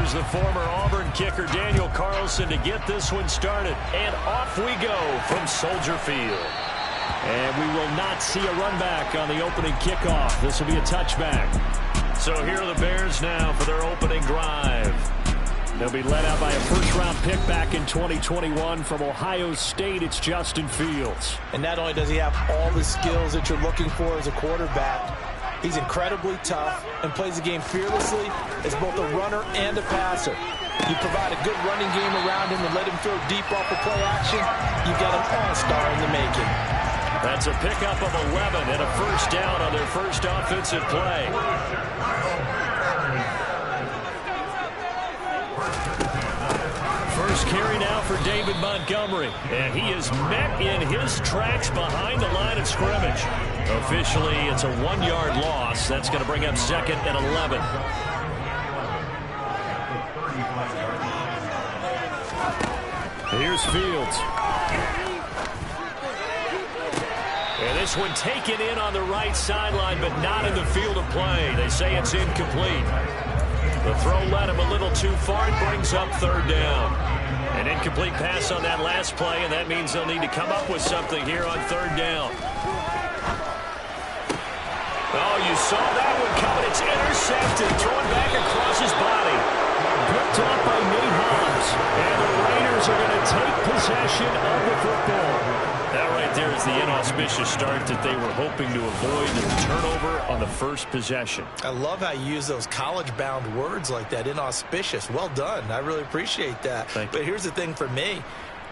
here's the former Auburn kicker Daniel Carlson to get this one started. And off we go from Soldier Field. And we will not see a run back on the opening kickoff. This will be a touchback. So here are the Bears now for their opening drive. They'll be led out by a first-round pick back in 2021 from Ohio State. It's Justin Fields. And not only does he have all the skills that you're looking for as a quarterback, he's incredibly tough and plays the game fearlessly as both a runner and a passer. You provide a good running game around him and let him throw deep off the play action, you've got an all-star in the making. That's a pickup of 11 and a first down on their first offensive play. First carry now for David Montgomery. And he is met in his tracks behind the line of scrimmage. Officially, it's a 1-yard loss. That's going to bring up 2nd and 11. Here's Fields. And this one taken in on the right sideline, but not in the field of play. They say it's incomplete. The throw led him a little too far. It brings up 3rd down. An incomplete pass on that last play, and that means they'll need to come up with something here on 3rd down. Oh, you saw that one coming. It's intercepted. Thrown back across his body. Picked up by Nate Hobbs. And the Raiders are going to take possession of the football. That right there is the inauspicious start that they were hoping to avoid, the turnover on the first possession. I love how you use those college-bound words like that, inauspicious. Well done. I really appreciate that. But here's the thing for me.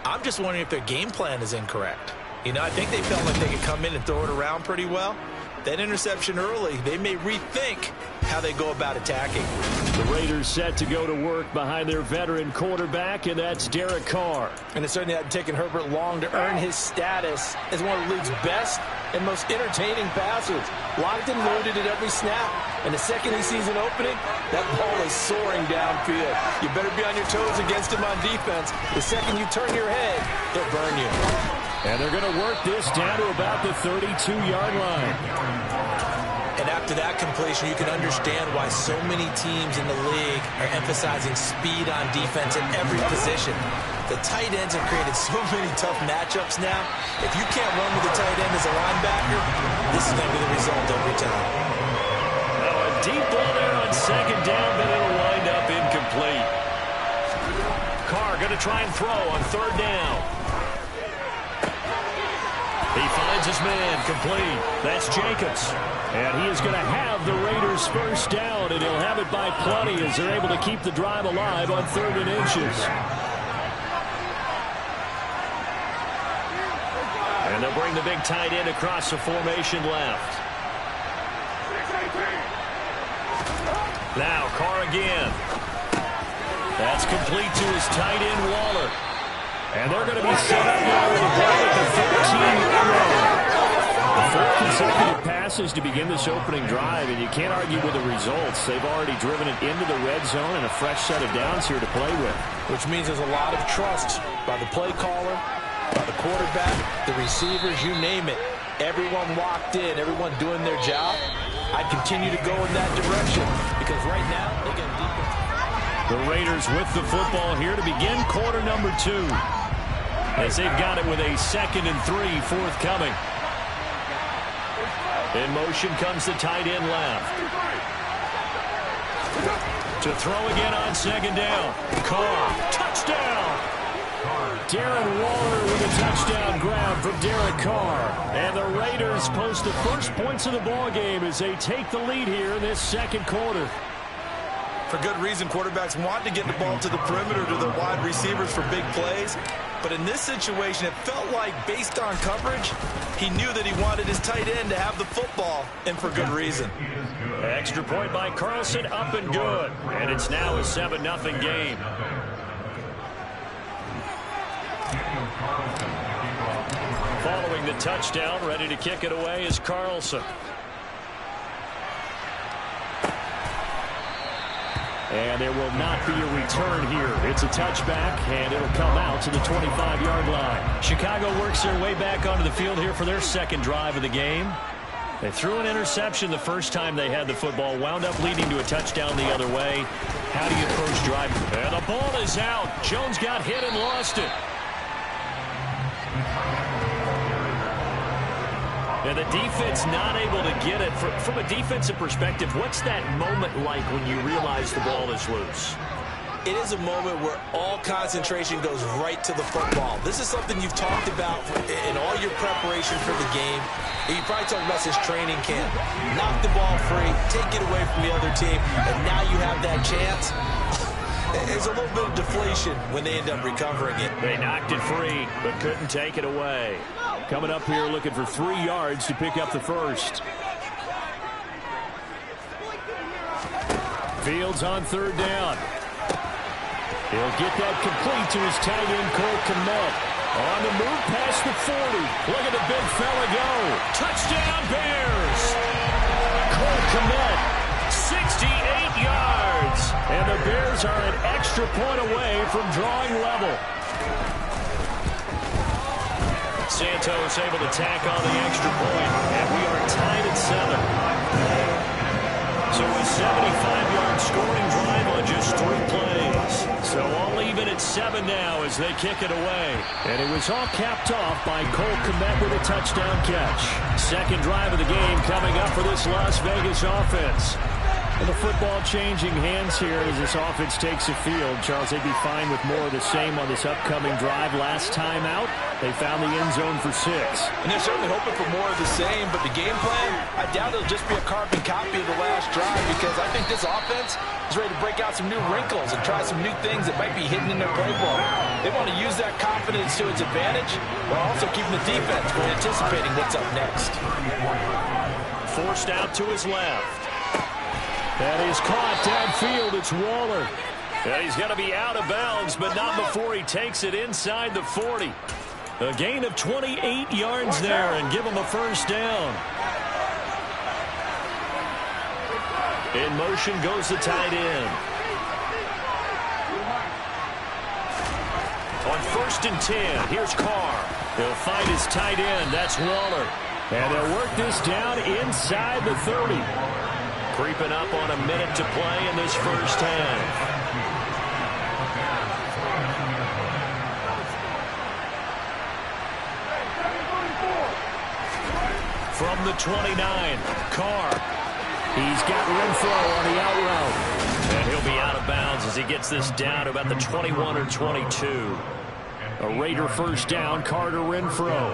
I'm just wondering if their game plan is incorrect. You know, I think they felt like they could come in and throw it around pretty well. That interception early, they may rethink how they go about attacking. The Raiders set to go to work behind their veteran quarterback, and that's Derek Carr. And it certainly hadn't taken Herbert long to earn his status as one of the league's best and most entertaining passers. Locked and loaded at every snap. And the second he sees an opening, that ball is soaring downfield. You better be on your toes against him on defense. The second you turn your head, he'll burn you. And they're going to work this down to about the 32-yard line. And after that completion, you can understand why so many teams in the league are emphasizing speed on defense at every position. The tight ends have created so many tough matchups now. If you can't run with the tight end as a linebacker, this is going to be the result every time. Now a deep ball there on 2nd down, but it'll wind up incomplete. Carr going to try and throw on 3rd down. He finds his man complete. That's Jacobs. And he is going to have the Raiders first down, and he'll have it by plenty as they're able to keep the drive alive on 3rd and inches. And they'll bring the big tight end across the formation left. Now Carr again. That's complete to his tight end Waller. And they're going to be set up now with a play at the 13-yard line. The 4th consecutive passes to begin this opening drive, and you can't argue with the results. They've already driven it into the red zone and a fresh set of downs here to play with. Which means there's a lot of trust by the play caller, by the quarterback, the receivers, you name it. Everyone locked in, everyone doing their job. I continue to go in that direction because right now they got defense. The Raiders with the football here to begin quarter number 2. As they've got it with a 2nd and 3 forthcoming. In motion comes the tight end left. To throw again on 2nd down. Carr, touchdown! Darren Waller with a touchdown grab from Derek Carr. And the Raiders post the first points of the ballgame as they take the lead here in this 2nd quarter. For good reason, quarterbacks want to get the ball to the perimeter to their wide receivers for big plays. But in this situation, it felt like, based on coverage, he knew that he wanted his tight end to have the football, and for good reason. Extra point by Carlson, up and good. And it's now a 7-0 game. Following the touchdown, ready to kick it away is Carlson. And there will not be a return here. It's a touchback, and it'll come out to the 25-yard line. Chicago works their way back onto the field here for their 2nd drive of the game. They threw an interception the first time they had the football, wound up leading to a touchdown the other way. How do you approach driving? And the ball is out. Jones got hit and lost it. And the defense not able to get it. From a defensive perspective, what's that moment like when you realize the ball is loose? It is a moment where all concentration goes right to the football. This is something you've talked about in all your preparation for the game. And you probably talked about since training camp. Knock the ball free, take it away from the other team, and now you have that chance. There's a little bit of deflation when they end up recovering it. They knocked it free, but couldn't take it away. Coming up here looking for 3 yards to pick up the first. Fields on third down. He'll get that complete to his tight end, Cole Kmet. On the move past the 40. Look at the big fella go. Touchdown, Bears. Cole Kmet, 68 yards. And the Bears are an extra point away from drawing level. Santos able to tack on the extra point. And we are tied at 7. So a 75-yard scoring drive on just 3 plays. So all even at 7 now as they kick it away. And it was all capped off by Cole Kmet with a touchdown catch. Second drive of the game coming up for this Las Vegas offense. And the football changing hands here as this offense takes the field. Charles, they'd be fine with more of the same on this upcoming drive. Last time out, they found the end zone for 6. And they're certainly hoping for more of the same, but the game plan, I doubt it'll just be a carbon copy of the last drive, because I think this offense is ready to break out some new wrinkles and try some new things that might be hidden in their playbook. They want to use that confidence to its advantage, while also keeping the defense from anticipating what's up next. Forced out to his left. That is caught downfield. It's Waller. And he's going to be out of bounds, but not before he takes it inside the 40. A gain of 28 yards there and give him a first down. In motion goes the tight end. On 1st and 10, here's Carr. He'll find his tight end. That's Waller. And they'll work this down inside the 30. Creeping up on a minute to play in this first half. From the 29, Carr. He's got Renfrow on the out route. And he'll be out of bounds as he gets this down to about the 21 or 22. A Raider first down, Carter Renfrow.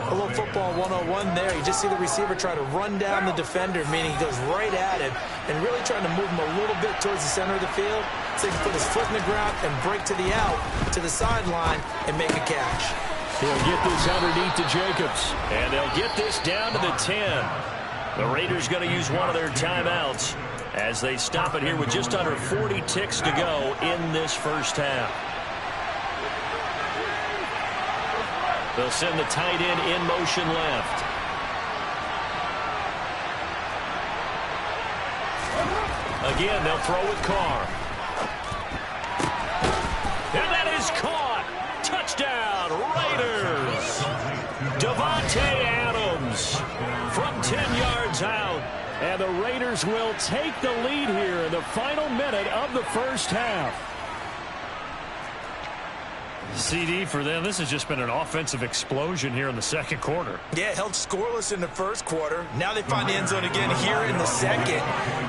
A little football 101 there. You just see the receiver try to run down the defender, meaning he goes right at him and really trying to move him a little bit towards the center of the field so he can put his foot in the ground and break to the out, to the sideline, and make a catch. He'll get this underneath to Jacobs. And they'll get this down to the 10. The Raiders going to use one of their timeouts as they stop it here with just under 40 ticks to go in this first half. They'll send the tight end in motion left. Again, they'll throw with Carr. And that is caught. Touchdown, Raiders. Davante Adams from 10 yards out. And the Raiders will take the lead here in the final minute of the first half. CD for them, this has just been an offensive explosion here in the second quarter. Yeah, held scoreless in the first quarter. Now they find the end zone again here in the second.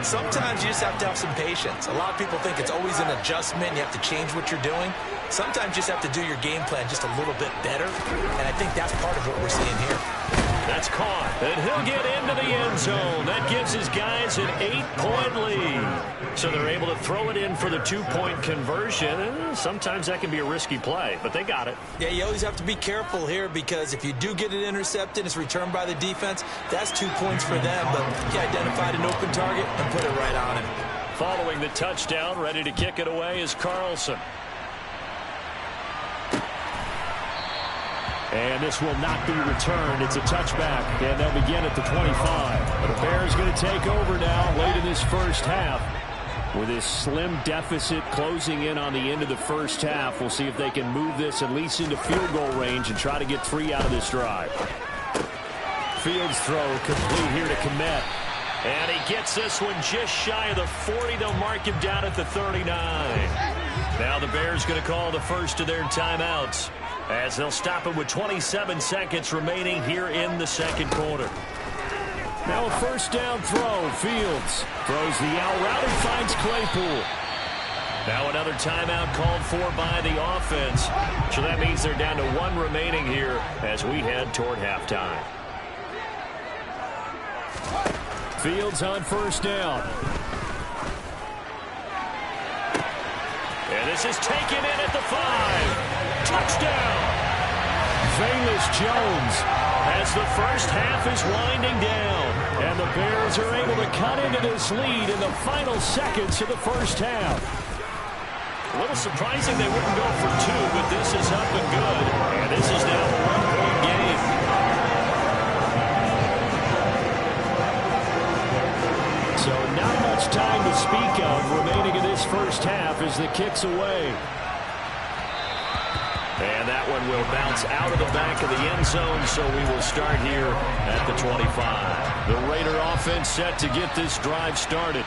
Sometimes you just have to have some patience. A lot of people think it's always an adjustment. You have to change what you're doing. Sometimes you just have to do your game plan just a little bit better. And I think that's part of what we're seeing here. That's caught. And he'll get into the end zone. That gives his guys an 8-point lead. So they're able to throw it in for the 2-point conversion. And sometimes that can be a risky play, but they got it. Yeah, you always have to be careful here because if you do get it intercepted, it's returned by the defense. That's 2 points for them, but he identified an open target and put it right on him. Following the touchdown, ready to kick it away is Carlson. And this will not be returned. It's a touchback, and they'll begin at the 25. The Bears going to take over now late in this first half. With this slim deficit closing in on the end of the first half, we'll see if they can move this at least into field goal range and try to get 3 out of this drive. Fields throw complete here to Kmet. And he gets this one just shy of the 40. They'll mark him down at the 39. Now the Bears going to call the first of their timeouts as they'll stop him with 27 seconds remaining here in the second quarter. Now a first down throw. Fields throws the out route and finds Claypool. Now another timeout called for by the offense. So that means they're down to 1 remaining here as we head toward halftime. Fields on first down. And this is taken in at the 5. Touchdown. Velus Jones as the first half is winding down. And the Bears are able to cut into this lead in the final seconds of the first half. A little surprising they wouldn't go for 2, but this is up and good. And this is now a 1-point game. So not much time to speak of remaining in this first half as the kick's away. And that one will bounce out of the back of the end zone, so we will start here at the 25. The Raider offense set to get this drive started.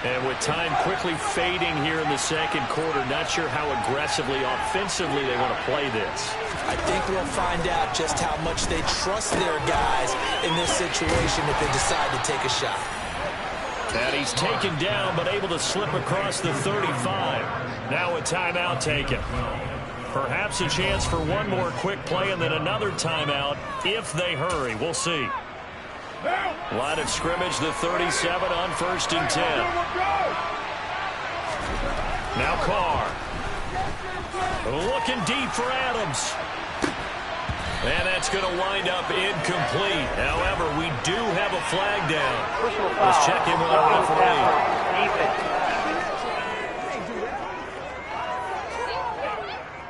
And with time quickly fading here in the second quarter, not sure how aggressively, offensively they want to play this. I think we'll find out just how much they trust their guys in this situation if they decide to take a shot. And he's taken down, but able to slip across the 35. Now a timeout taken. Perhaps a chance for one more quick play and then another timeout if they hurry. We'll see. Line of scrimmage, the 37 on 1st and 10. Now Carr. Looking deep for Adams. And that's going to wind up incomplete. However, we do have a flag down. Let's check in with our referee.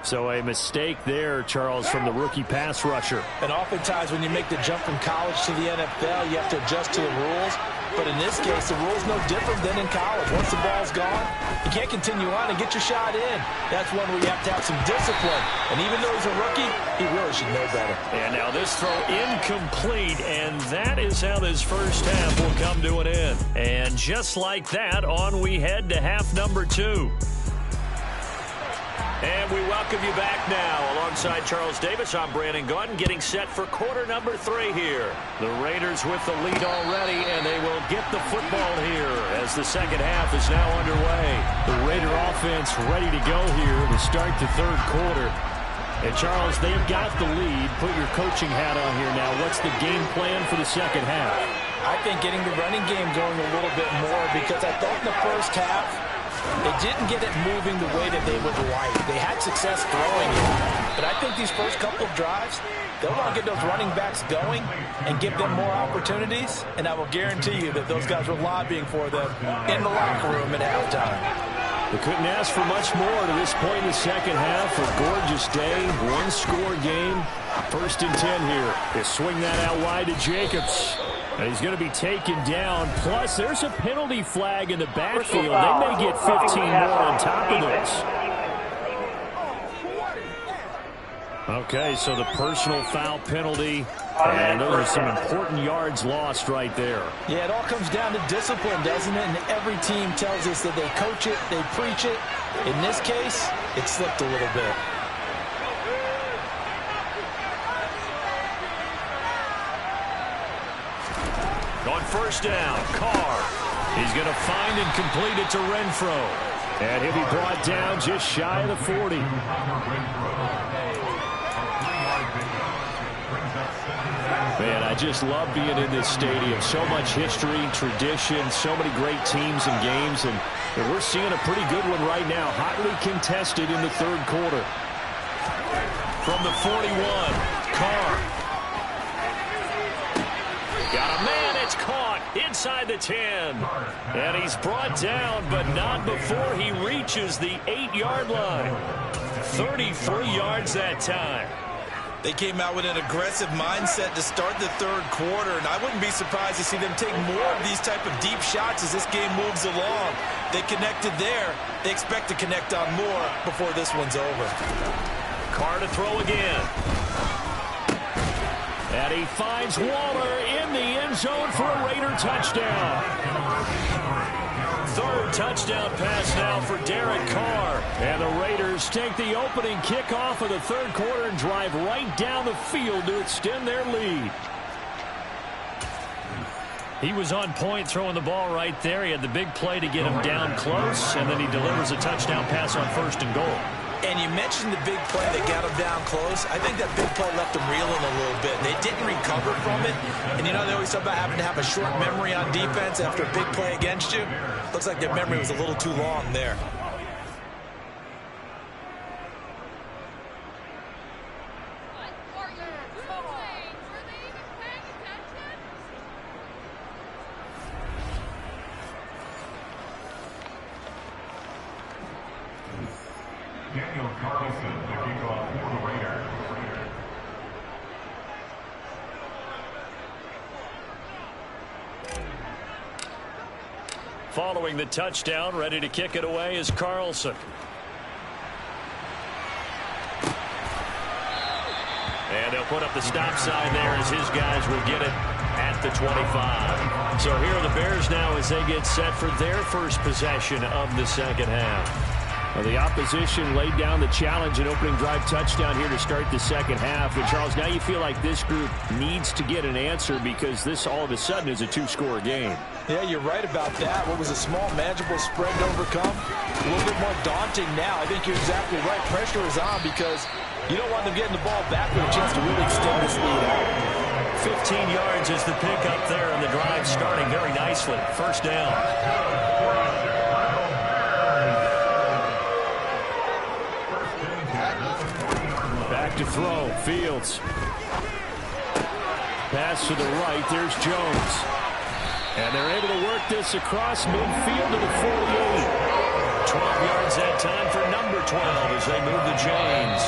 So a mistake there, Charles, from the rookie pass rusher. And oftentimes when you make the jump from college to the NFL, you have to adjust to the rules. But in this case, the rule's no different than in college. Once the ball's gone, you can't continue on and get your shot in. That's one where you have to have some discipline. And even though he's a rookie, he really should know better. And now this throw incomplete, and that is how this first half will come to an end. And just like that, on we head to half number 2. And we welcome you back now. Alongside Charles Davis, I'm Brandon Gaudin, getting set for quarter number 3 here. The Raiders with the lead already, and they will get the football here as the second half is now underway. The Raider offense ready to go here to start the third quarter. And Charles, they've got the lead. Put your coaching hat on here now. What's the game plan for the second half? I think getting the running game going a little bit more, because I thought in the first half, they didn't get it moving the way that they would like. They had success throwing it. But I think these first couple of drives, they'll want to get those running backs going and give them more opportunities. And I will guarantee you that those guys were lobbying for them in the locker room at halftime. They couldn't ask for much more to this point in the second half. A gorgeous day, one-score game. 1st and 10 here. They swing that out wide to Jacobs. And he's going to be taken down. Plus, there's a penalty flag in the backfield. They may get 15 more on top of this. Okay, so the personal foul penalty. And those are some important yards lost right there. Yeah, it all comes down to discipline, doesn't it? And every team tells us that they coach it, they preach it. In this case, it slipped a little bit. On first down, Carr. He's going to find and complete it to Renfro. And he'll be brought down just shy of the 40. Man, I just love being in this stadium. So much history, tradition, so many great teams and games. And we're seeing a pretty good one right now. Hotly contested in the third quarter. From the 41, Carr. Got a man, it's caught inside the 10. And he's brought down, but not before he reaches the 8-yard line. 33 yards that time. They came out with an aggressive mindset to start the third quarter, and I wouldn't be surprised to see them take more of these type of deep shots as this game moves along. They connected there. They expect to connect on more before this one's over. Carr to throw again. And he finds Waller in the end zone for a Raider touchdown. Third touchdown pass now for Derek Carr. And the Raiders take the opening kickoff of the third quarter and drive right down the field to extend their lead. He was on point throwing the ball right there. He had the big play to get him down close, and then he delivers a touchdown pass on 1st and goal. And you mentioned the big play that got him down close. I think that big play left him reeling a little bit. They didn't recover from it. And, you know, they always talk about having to have a short memory on defense after a big play against you. Looks like their memory was a little too long there. Daniel Carlson, the kickoff for the Raiders. Following the touchdown, ready to kick it away is Carlson. And they'll put up the stop sign there as his guys will get it at the 25. So here are the Bears now as they get set for their first possession of the second half. Well, the opposition laid down the challenge, an opening drive touchdown here to start the second half. And, Charles, now you feel like this group needs to get an answer because this all of a sudden is a two-score game. Yeah, you're right about that. What was a small, manageable spread to overcome, a little bit more daunting now. I think you're exactly right. Pressure is on because you don't want them getting the ball back with a chance to really extend this lead out. 15 yards is the pickup there, and the drive starting very nicely. First down. Back to throw. Fields. Pass to the right. There's Jones. And they're able to work this across midfield to the 48. 12 yards that time for number 12 as they move the chains.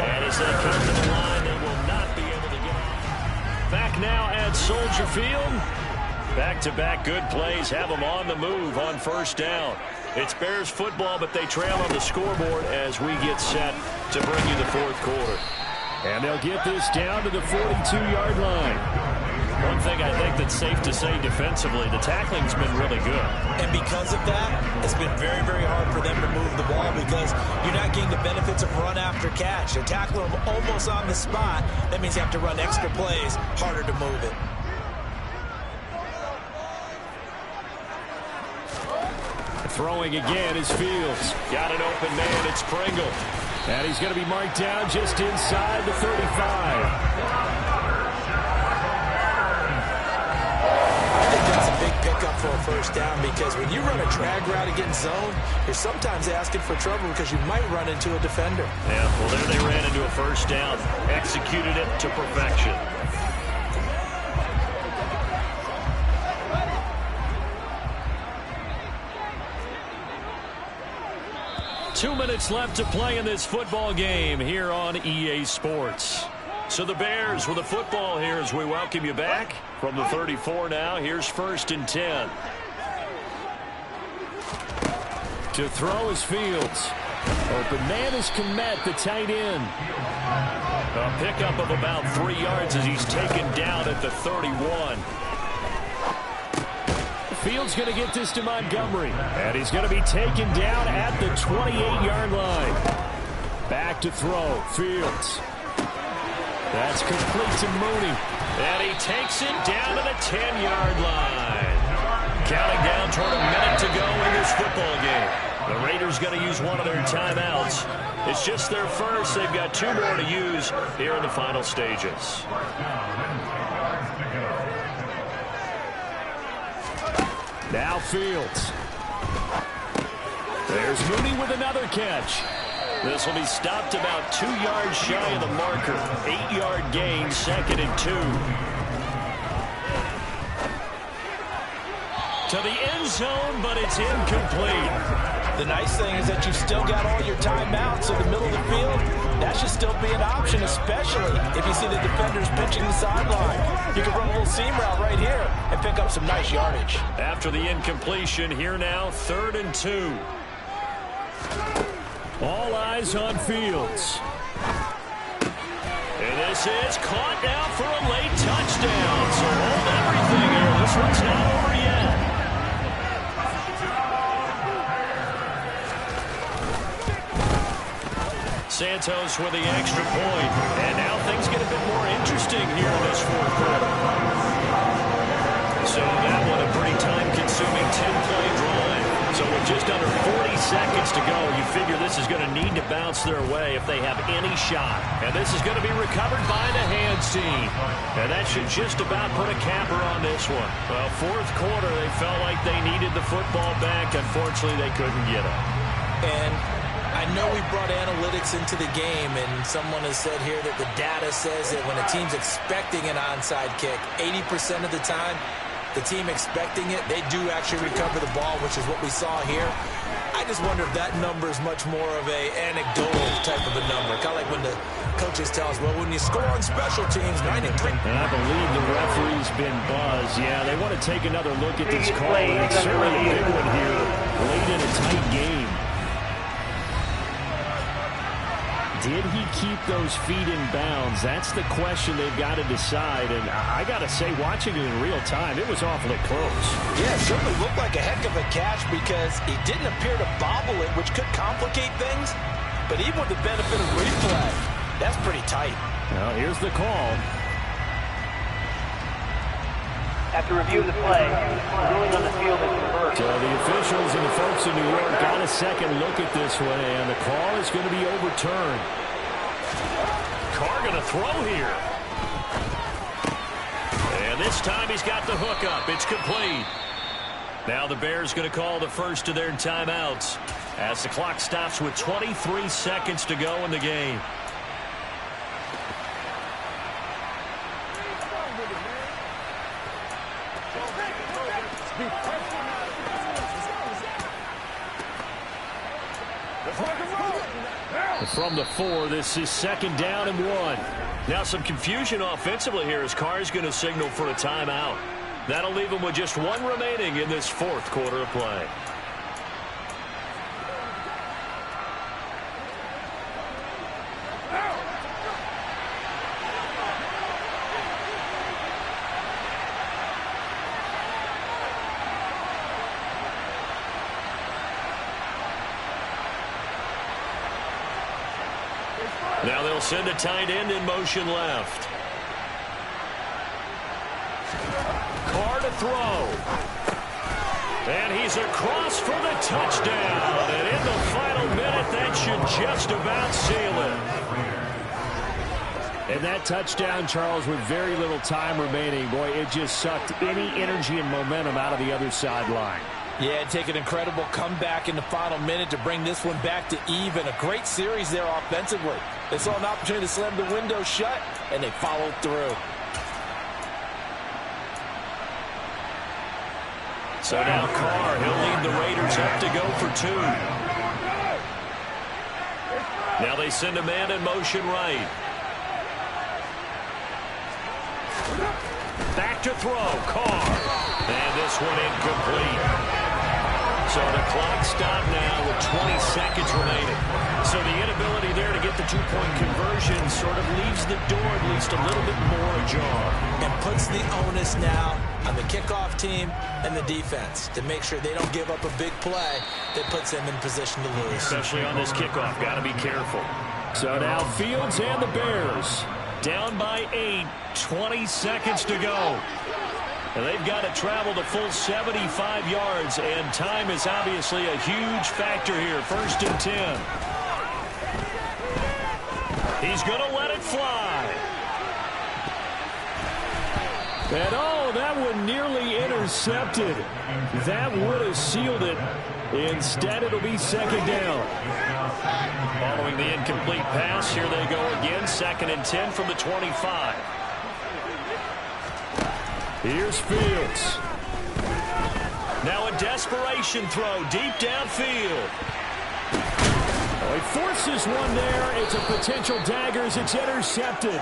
And as they come to the line, they will not be able to get off. Back now at Soldier Field. Back-to-back good plays have them on the move on first down. It's Bears football, but they trail on the scoreboard as we get set to bring you the fourth quarter. And they'll get this down to the 42-yard line. One thing I think that's safe to say defensively, the tackling's been really good. And because of that, it's been very, very hard for them to move the ball because you're not getting the benefits of run after catch. They're tackling them almost on the spot. That means you have to run extra plays, harder to move it. Throwing again is Fields. Got an open man. It's Pringle. And he's going to be marked down just inside the 35. I think that's a big pickup for a first down because when you run a drag route against zone, you're sometimes asking for trouble because you might run into a defender. Yeah, well, there they ran into a first down. Executed it to perfection. Two minutes left to play in this football game here on EA Sports. So the Bears with the football here as we welcome you back from the 34 now. Here's 1st and 10. To throw is Fields. Open man is Kmet, the tight end. A pickup of about 3 yards as he's taken down at the 31. Fields going to get this to Montgomery. And he's going to be taken down at the 28-yard line. Back to throw. Fields. That's complete to Mooney. And he takes it down to the 10-yard line. Counting down toward a minute to go in this football game. The Raiders going to use one of their timeouts. It's just their first. They've got 2 more to use here in the final stages. Now Fields. There's Mooney with another catch. This will be stopped about 2 yards shy of the marker. 8-yard gain, 2nd and 2. To the end zone, but it's incomplete. The nice thing is that you've still got all your timeouts in the middle of the field. That should still be an option, especially if you see the defenders pitching the sideline. You can run a little seam route right here and pick up some nice yardage. After the incompletion, here now, 3rd and 2. All eyes on Fields. This is caught now for a late touchdown. So hold everything here. This one's not over yet. Santos with the extra point. And now things get a bit more interesting here in this fourth quarter. So that one a pretty time-consuming 10-play drive. So with just under 40 seconds to go, you figure this is going to need to bounce their way if they have any shot. And this is going to be recovered by the hands team. And that should just about put a capper on this one. Well, fourth quarter, they felt like they needed the football back. Unfortunately, they couldn't get it. And I know we brought analytics into the game, and someone has said here that the data says that when a team's expecting an onside kick, 80% of the time, the team expecting it, they do actually recover the ball, which is what we saw here. I just wonder if that number is much more of a anecdotal type of a number. Kind of like when the coaches tell us, well, when you score on special teams, 93. And I believe the referee's been buzzed. Yeah, they want to take another look at this call. It's certainly a big one here late in a tight game. Did he keep those feet in bounds? That's the question they've got to decide. And I got to say, watching it in real time, it was awfully close. Yeah, it certainly looked like a heck of a catch because he didn't appear to bobble it, which could complicate things. But even with the benefit of replay, that's pretty tight. Well, here's the call. After review of the play, ruling on the field is reversed. So the officials and the folks in New York got a second look at this one, and the call is going to be overturned. Carr going to throw here. And this time he's got the hook up. It's complete. Now the Bears going to call the first of their timeouts as the clock stops with 23 seconds to go in the game. From the 4, this is 2nd down and 1. Now some confusion offensively here as Carr's going to signal for a timeout. That'll leave him with just one remaining in this fourth quarter of play. Now they'll send a tight end in motion left. Carr to throw. And he's across for the touchdown. And in the final minute, that should just about seal it. And that touchdown, Charles, with very little time remaining, boy, it just sucked any energy and momentum out of the other sideline. Yeah, take an incredible comeback in the final minute to bring this one back to even. A great series there offensively. They saw an opportunity to slam the window shut, and they followed through. So now Carr, he'll lead the Raiders up to go for 2. Now they send a man in motion right. Back to throw, Carr. And this one incomplete. So the clock stopped now with 20 seconds remaining. So the inability there to get the two-point conversion sort of leaves the door at least a little bit more ajar. And puts the onus now on the kickoff team and the defense to make sure they don't give up a big play that puts them in position to lose. Especially on this kickoff. Got to be careful. So now Fields and the Bears down by 8. 20 seconds to go. And they've got to travel the full 75 yards, and time is obviously a huge factor here. 1st and 10. He's going to let it fly. And oh, that one nearly intercepted. That would have sealed it. Instead, it'll be 2nd down. Following the incomplete pass, here they go again. 2nd and 10 from the 25. Here's Fields. Now a desperation throw deep downfield. Oh, he forces one there. It's a potential dagger as it's intercepted.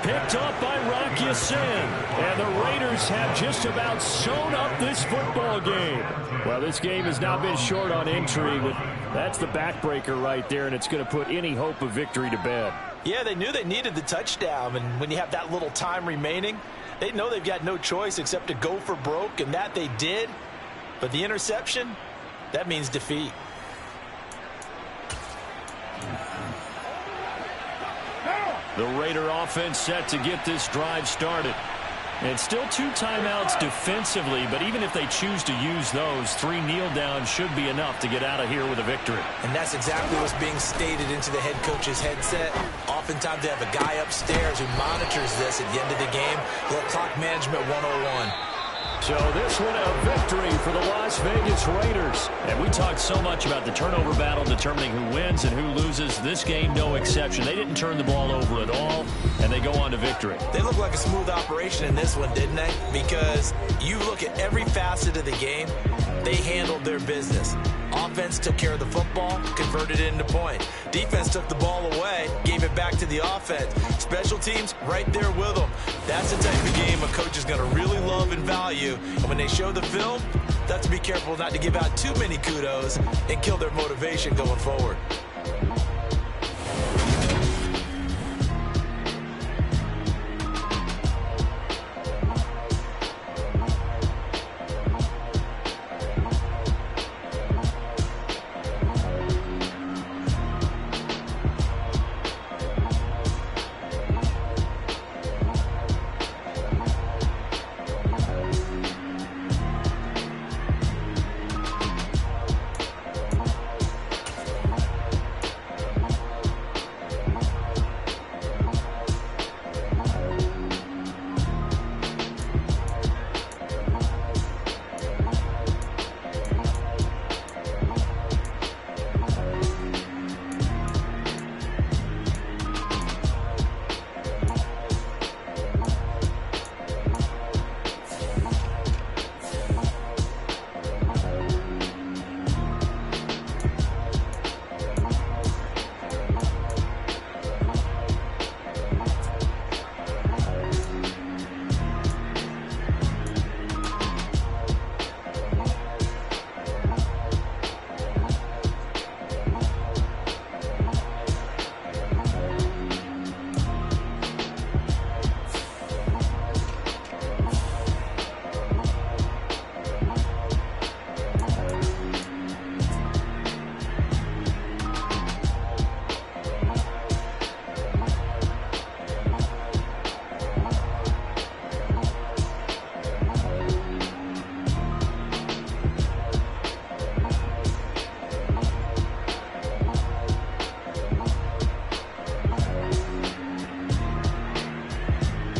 Picked up by Rock Ya-Sin. And the Raiders have just about sewn up this football game. Well, this game has not been short on intrigue, but that's the backbreaker right there, and it's going to put any hope of victory to bed. Yeah, they knew they needed the touchdown, and when you have that little time remaining, they know they've got no choice except to go for broke, and that they did. But the interception, that means defeat. The Raider offense set to get this drive started. And still 2 timeouts defensively, but even if they choose to use those, 3 kneel downs should be enough to get out of here with a victory. And that's exactly what's being stated into the head coach's headset. Oftentimes they have a guy upstairs who monitors this at the end of the game. A little clock management 101. So this one a victory for the Las Vegas Raiders. And we talked so much about the turnover battle determining who wins and who loses. This game, no exception. They didn't turn the ball over at all, and they go on to victory. They look like a smooth operation in this one, didn't they? Because you look at every facet of the game, they handled their business. Offense took care of the football, converted it into point. Defense took the ball away, gave it back to the offense. Special teams right there with them. That's the type of game a coach is going to really love and value. And when they show the film, they have to be careful not to give out too many kudos and kill their motivation going forward.